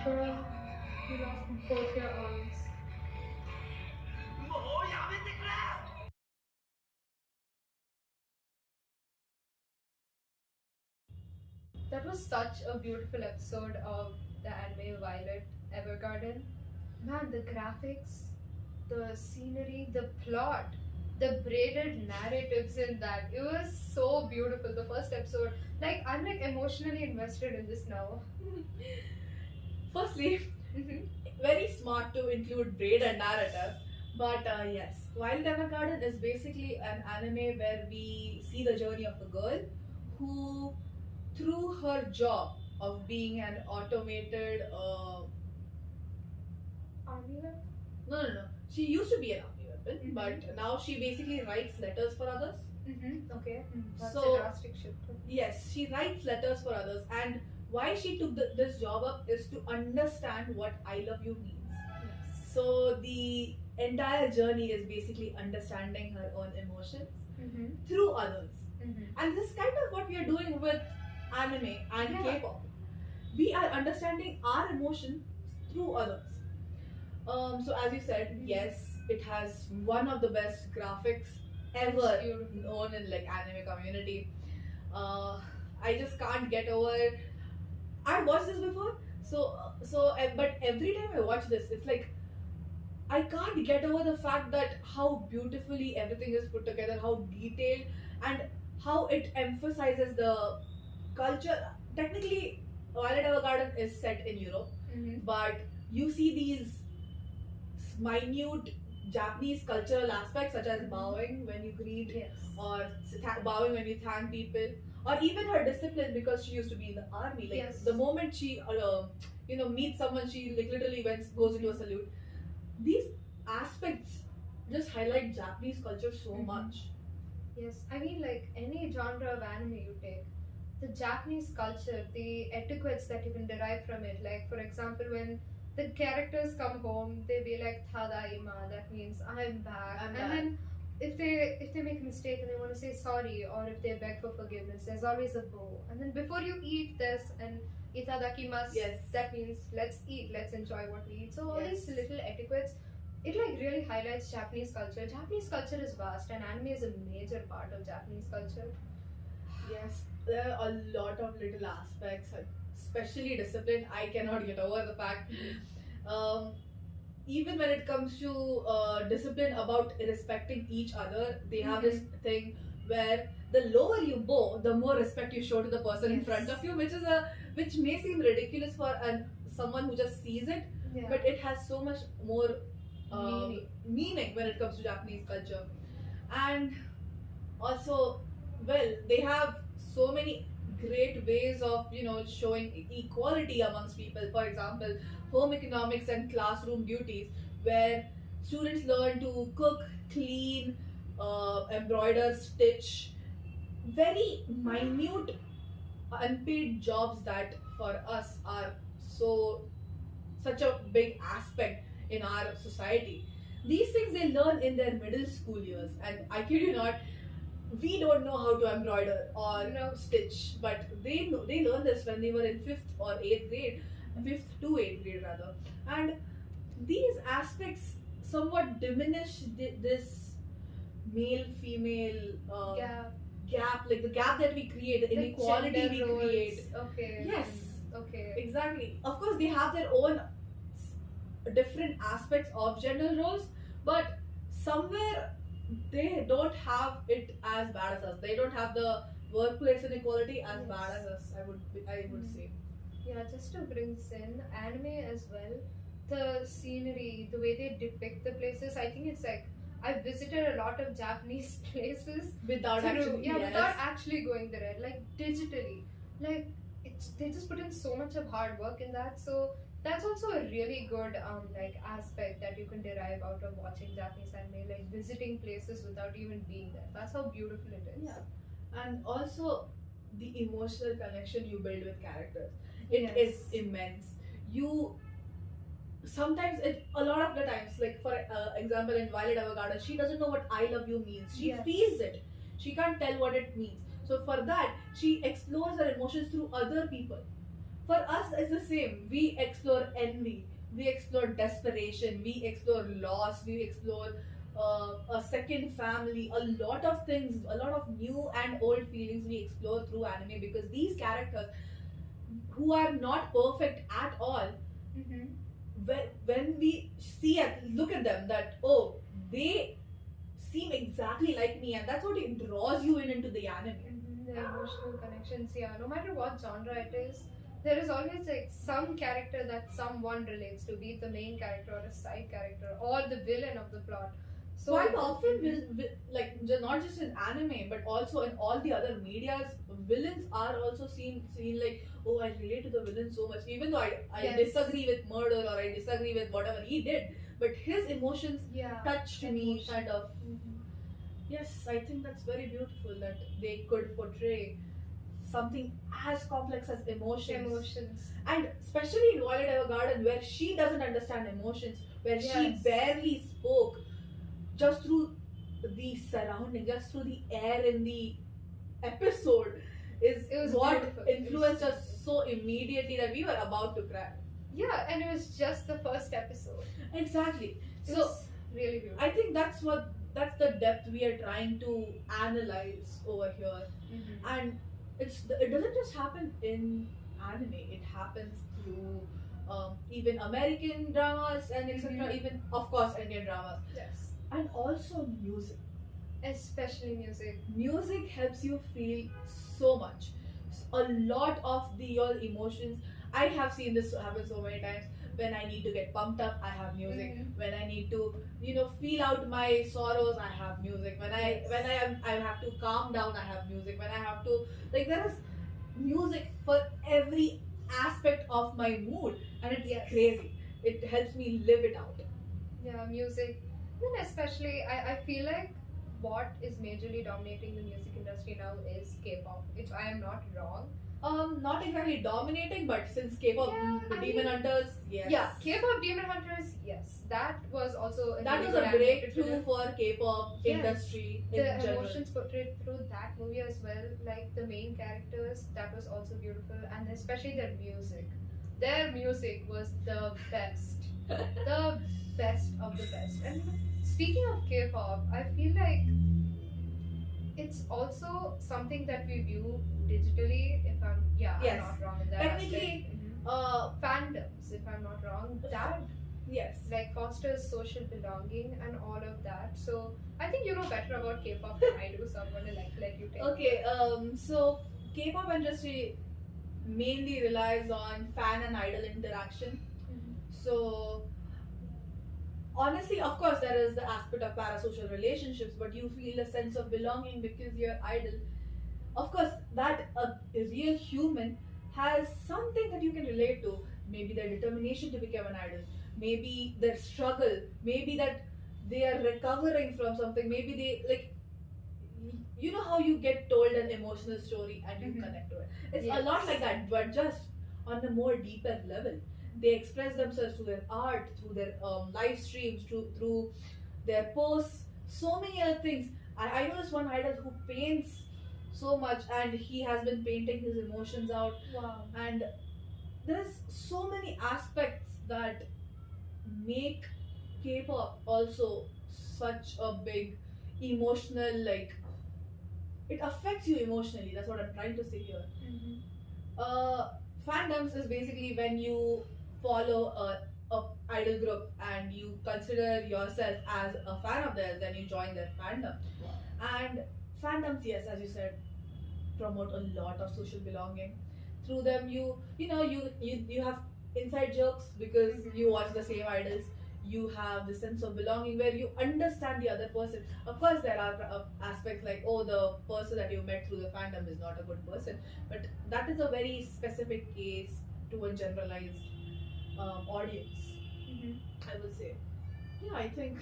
Sure, you lost both your arms. That was such a beautiful episode of the anime Violet Evergarden. Man, the graphics, the scenery, the plot, the braided narratives in that. It was so beautiful. The first episode, like I'm like emotionally invested in this now. Firstly, very smart to include braid and narrative. But yes, Wild Evergarden is basically an anime where we see the journey of the girl who, through her job of being an automated, Army weapon? no. She used to be an army weapon, Mhm. but now she basically writes letters for others. Okay. That's So- a drastic shift. Yes, she writes letters for others, and why she took this job up is to understand what I love you means. So the entire journey is basically understanding her own emotions through others. And this is kind of what we are doing with anime and Yeah. K-pop. We are understanding our emotions through others. So as you said, yes, it has one of the best graphics ever It's beautiful. known in like anime community. I just can't get over. I watched this before, but every time I watch this, it's like I can't get over the fact that how beautifully everything is put together, how detailed, and how it emphasizes the culture. Technically, Violet Evergarden is set in Europe, but you see these minute Japanese cultural aspects such as bowing when you greet, Yes. or bowing when you thank people, or even her discipline because she used to be in the army. Like Yes. the moment she meets someone, she like literally goes into a salute. These aspects just highlight Japanese culture so Mhm. much. Yes, I mean, like any genre of anime you take, the Japanese culture, the etiquettes that you can derive from it. Like, for example, when the characters come home, they be like "Tadaima," that means I'm back. I'm and back. then if they make a mistake and they want to say sorry, or if they beg for forgiveness, there's always a bow. And then before you eat this and itadakimasu, Yes. that means let's eat, let's enjoy what we eat. So all Yes. these little etiquettes, it like really highlights Japanese culture. Japanese culture is vast, and anime is a major part of Japanese culture. Yes, there are a lot of little aspects, especially discipline. I cannot get over the fact. Even when it comes to discipline about respecting each other, they have this thing where the lower you bow, the more respect you show to the person in Yes. front of you, which may seem ridiculous for someone who just sees it, Yeah. but it has so much more Meaning. when it comes to Japanese culture. And also, well, they have so many great ways of showing equality amongst people. For example, home economics and classroom duties, where students learn to cook, clean, embroider, stitch, very minute unpaid jobs that for us are so such a big aspect in our society. These things they learn in their middle school years, and I kid you not, we don't know how to embroider or stitch, but they learn this when they were in fifth to eighth grade rather. And these aspects somewhat diminish this male female gap, like the gap that we create, the inequality gender we roles. create. Okay. Yes. Okay. Exactly. Of course, they have their own different aspects of gender roles, but somewhere they don't have it as bad as us. They don't have the workplace inequality as Yes. bad as us. I would say. Yeah, just to bring this in, anime as well, the scenery, the way they depict the places, I think it's like I visited a lot of Japanese places Without actually, yes. without actually going there, like digitally. Like they just put in so much of hard work in that. So that's also a really good like aspect that you can derive out of watching Japanese anime, like visiting places without even being there. That's how beautiful it is. Yeah. And also the emotional connection you build with characters. It is Yes. immense. You sometimes a lot of the times, like for example in Violet Evergarden, she doesn't know what I love you means. She Yes. feels it. She can't tell what it means. So for that, she explores her emotions through other people. For us, it's the same. We explore envy, we explore desperation, we explore loss, we explore a second family, a lot of things, a lot of new and old feelings we explore through anime, because these characters who are not perfect at all, Mm-hmm. when we see and look at them, that oh, they seem exactly like me, and that's what it draws you in into the anime. The emotional connections, yeah. No matter what genre it is, there is always like some character that someone relates to, be it the main character or a side character or the villain of the plot. So Quite often, like not just in anime, but also in all the other medias, villains are also seen like, oh, I relate to the villain so much, even though I Yes. disagree with murder or I disagree with whatever he did, but his emotions yeah. touched me, Emotion. kind of. Mhm. Yes, I think that's very beautiful that they could portray something as complex as emotions. Emotions. And especially in Violet Evergarden, where she doesn't understand emotions, where she Yes. barely spoke, just through the surrounding, just through the air in the episode, It is was what beautiful. influenced us so immediately that we were about to cry. Yeah, and it was just the first episode. Exactly. It So was really beautiful. I think that's the depth we are trying to analyze over here. Mhm. And it doesn't just happen in anime, it happens through even American dramas and etc., Mhm. even of course Indian dramas, Yes. and also music. Especially music. Music helps you feel so much, a lot of your emotions. I have seen this happen so many times. When I need to get pumped up, I have music. Mhm. When I need to feel out my sorrows, I have music. When Yes. I have to calm down, I have music. When I have to, like, there is music for every aspect of my mood, and it's Yes. crazy. It helps me live it out. Yeah, music. Then especially, I feel like what is majorly dominating the music industry now is K-pop. If I am not wrong. Not exactly dominating, but since K-pop, Yeah, I Demon mean- Hunters, yes. Yeah, K-pop Demon Hunters. Yes, that was also a That really was good a animated breakthrough film. for K-pop Yes. industry in The general. emotions portrayed through that movie as well, like the main characters, that was also beautiful, and especially their music. Their music was the best. The best of the best. And speaking of K-pop, I feel like it's also something that we view digitally. If I'm Yes. I'm not wrong in that Technically, aspect. Mhm. Fandoms, if I'm not wrong, that Yes. like fosters social belonging and all of that. So I think you know better about K-pop than I do, so I'm gonna like let you take. Okay, so K-pop industry mainly relies on fan and idol interaction. Mhm. So honestly, of course, there is the aspect of parasocial relationships, but you feel a sense of belonging because you're idol. Of course, that a real human has something that you can relate to. Maybe their determination to become an idol, maybe their struggle, maybe that they are recovering from something, maybe they like. You know how you get told an emotional story and you Mhm. connect to it. It's a Yes. lot like that, but just on a more deeper level. They express themselves through their art, through their live streams, through their posts, so many other things. I know this one idol who paints so much, and he has been painting his emotions out, Wow. and there's so many aspects that make K-pop also such a big emotional, like, it affects you emotionally. That's what I'm trying to say here. Mhm. Fandoms is basically when you follow a idol group and you consider yourself as a fan of theirs, then you join their fandom. And fandoms, yes, as you said, promote a lot of social belonging. Through them, you have inside jokes because Mhm. you watch the same idols. You have the sense of belonging where you understand the other person. Of course, there are aspects like, oh, the person that you met through the fandom is not a good person, but that is a very specific case to a generalized audience, Mhm. I would say. Yeah, I think.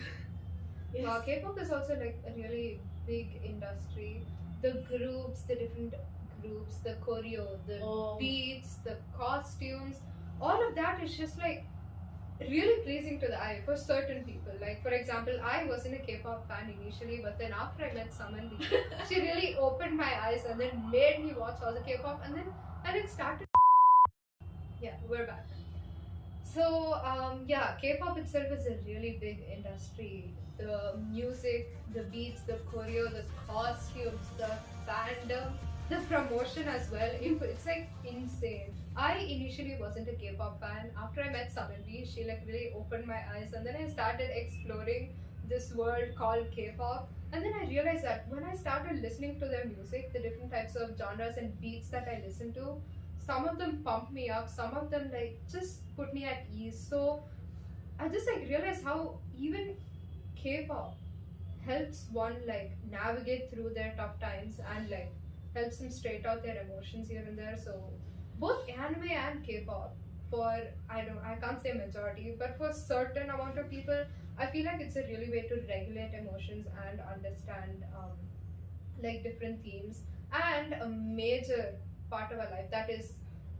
Yes. Wow, K-pop is also like a really big industry. The groups, the different groups, the choreo, the Oh. beats, the costumes, all of that is just like really pleasing to the eye for certain people. Like for example, I wasn't a K-pop fan initially, but then after I met Samanvi, she really opened my eyes and then made me watch all the K-pop, and then I like started. Yeah, we're back. So yeah, K-pop itself is a really big industry. The music, the beats, the choreo, the costumes, the fandom, the promotion as well. It's like insane. I initially wasn't a K-pop fan. After I met Samanvi, she like really opened my eyes, and then I started exploring this world called K-pop. And then I realized that when I started listening to their music, the different types of genres and beats that I listen to, some of them pump me up, some of them like just put me at ease. So I just like realized how even K-pop helps one like navigate through their tough times and like helps them straight out their emotions here and there. So both anime and K-pop, for I can't say majority, but for certain amount of people, I feel like it's a really way to regulate emotions and understand like different themes. And a major part of our life, that is,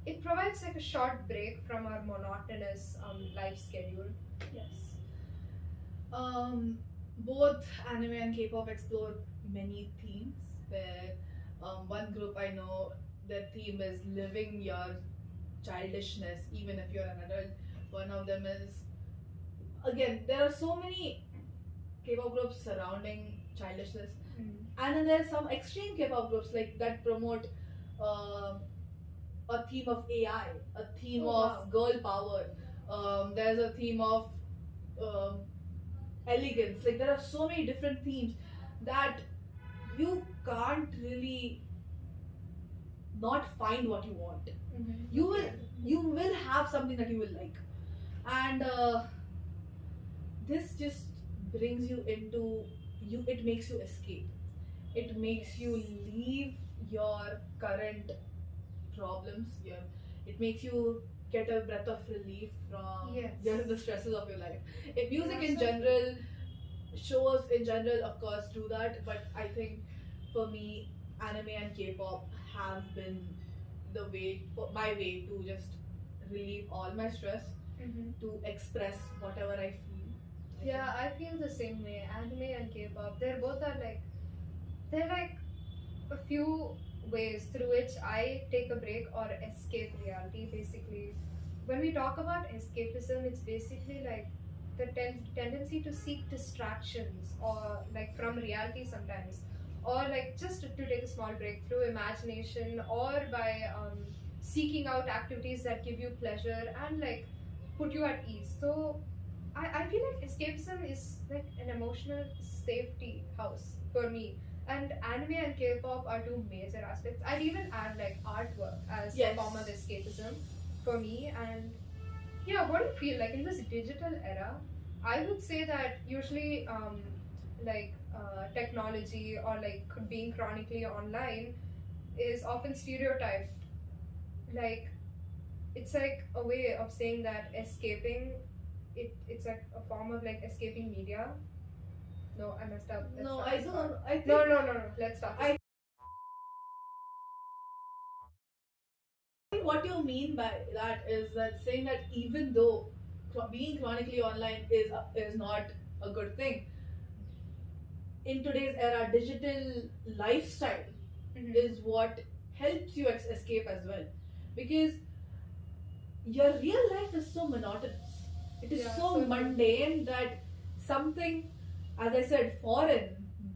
it provides like a short break from our monotonous life schedule. Yes. Both anime and K-pop explore many themes. Where one group I know, their theme is living your childishness, even if you're an adult. One of them is, again, there are so many K-pop groups surrounding childishness, and then there's some extreme K-pop groups like that promote um a theme of AI, a theme Oh, of wow. girl power. There's a theme of um, elegance. Like there are so many different themes that you can't really not find what you want. You will have something that you will like, and this just brings you into you. It makes you escape. It makes you leave your current problems. It makes you get a breath of relief from Yes. the stresses of your life. If music in Absolutely. general, shows in general, of course, do that. But I think for me, anime and K-pop have been my way to just relieve all my stress, to express whatever I feel. Yeah, I feel the same way. Anime and K-pop, they're like a few ways through which I take a break or escape reality. Basically, when we talk about escapism, it's basically like the tendency to seek distractions or like from reality sometimes, or like just to take a small break through imagination or by seeking out activities that give you pleasure and like put you at ease. So I feel like escapism is like an emotional safety house for me. And anime and K-pop are two major aspects. I'd even add like artwork as Yes. a form of escapism for me. And yeah, what do you feel like in this digital era? I would say that usually technology or like being chronically online is often stereotyped. Like it's like a way of saying that escaping it's like a form of like escaping media. No, I messed up. Let's No, start I this don't. part. I think No. Let's start. I think what you mean by that is that saying that even though being chronically online is not a good thing, in today's era, digital lifestyle Mhm. is what helps you escape as well, because your real life is so monotonous. It is Yeah, so so true. mundane that something, as I said, foreign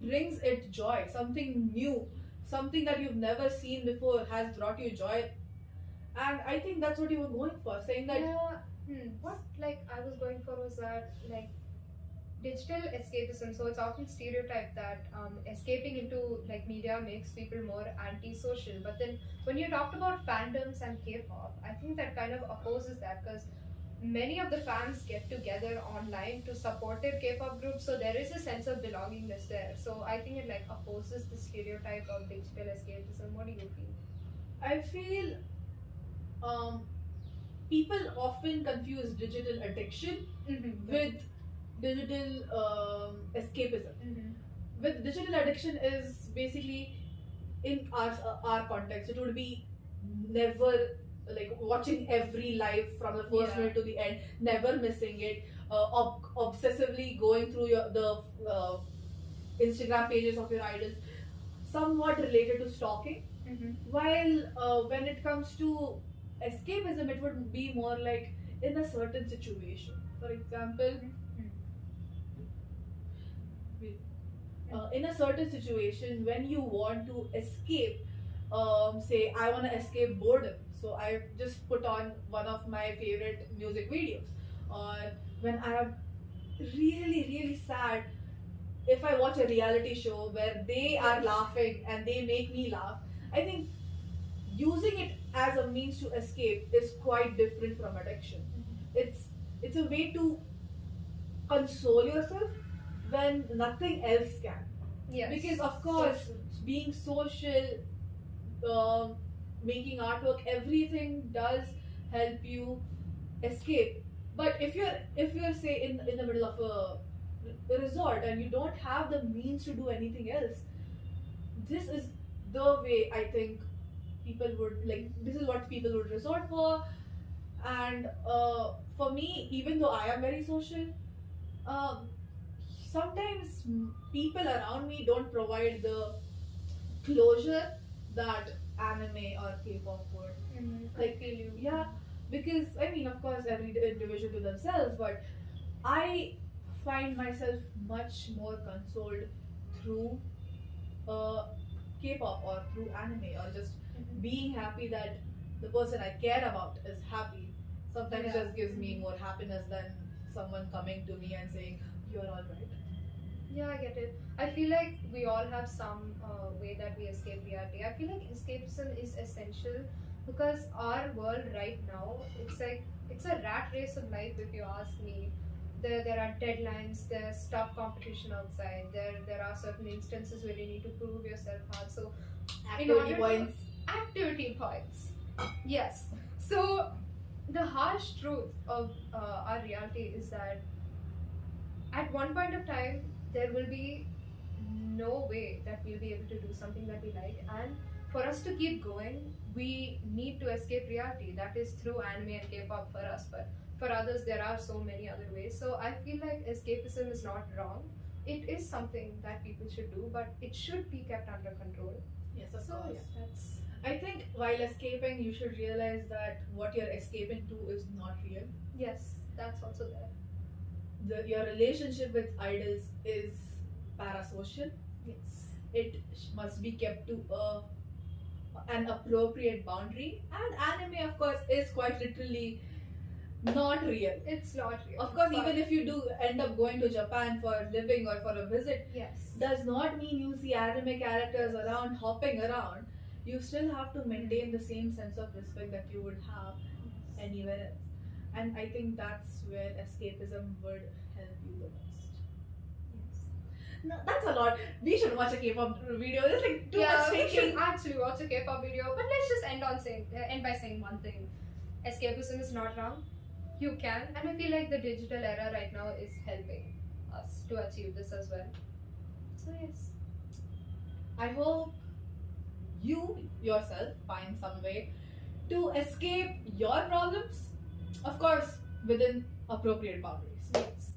brings it joy. Something new, something that you've never seen before has brought you joy. And I think that's what you were going for, saying that Yeah. What like I was going for was that like digital escapism. So it's often stereotyped that escaping into like media makes people more antisocial. But then when you talked about fandoms and K-pop, I think that kind of opposes that because many of the fans get together online to support their K-pop group, so there is a sense of belongingness there. So I think it like opposes the stereotype of digital escapism. What do you feel? I feel um, people often confuse digital addiction with digital escapism. With digital addiction is basically in our context, it would be never like watching every live from the first Yeah. minute to the end, never missing it, obsessively going through the Instagram pages of your idols, somewhat related to stalking. Mm-hmm. While when it comes to escapism, it would be more like in a certain situation. For example, in a certain situation when you want to escape, say I want to escape boredom, so I just put on one of my favorite music videos. Or when I am really really sad, if I watch a reality show where they are laughing and they make me laugh, I think using it as a means to escape is quite different from addiction. It's a way to console yourself when nothing else can. Yes. Because of course, being social, um, making artwork, everything does help you escape. But if you're say in the middle of a resort and you don't have the means to do anything else, this is the way I think people would like. This is what people would resort for. And for me, even though I am very social, um, sometimes people around me don't provide the closure that anime or K-pop would. I Like, feel you. yeah, because I mean, of course, every individual to themselves, but I find myself much more consoled through uh, K-pop or through anime or just being happy that the person I care about is happy. Sometimes Yeah. just gives me more happiness than someone coming to me and saying you're all right. Yeah, I get it. I feel like we all have some way that we escape reality. I feel like escapism is essential because our world right now, it's like it's a rat race of life. If you ask me, there are deadlines. There's tough competition outside. There are certain instances where you need to prove yourself hard. So in order Activity to- points. activity points. Yes. So the harsh truth of our reality is that at one point of time there will be no way that we'll be able to do something that we like, and for us to keep going we need to escape reality. That is through anime and K-pop for us, but for others there are so many other ways. So I feel like escapism is not wrong. It is something that people should do, but it should be kept under control. Yes, of So course. yeah, that's I think while escaping, you should realize that what you're escaping to is not real. yes, that's also there. Your relationship with idols is parasocial. Yes. It must be kept to an appropriate boundary. And anime, of course, is quite literally not real. It's not real. Of course, but- even if you do end up going to Japan for living or for a visit, yes. does not mean you see anime characters around hopping around. You still have to maintain the same sense of respect that you would have anywhere else. And I think that's where escapism would help you the most. Yes. No, that's a lot. We should watch a K-pop video. There's like too Yeah, much we thinking. should actually watch a K-pop video. But let's just end by saying one thing: escapism is not wrong. You can, and I feel like the digital era right now is helping us to achieve this as well. So yes, I hope you yourself find some way to escape your problems. Of course, within appropriate boundaries. yes.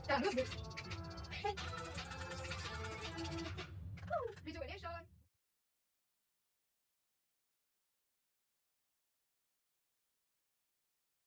Yeah,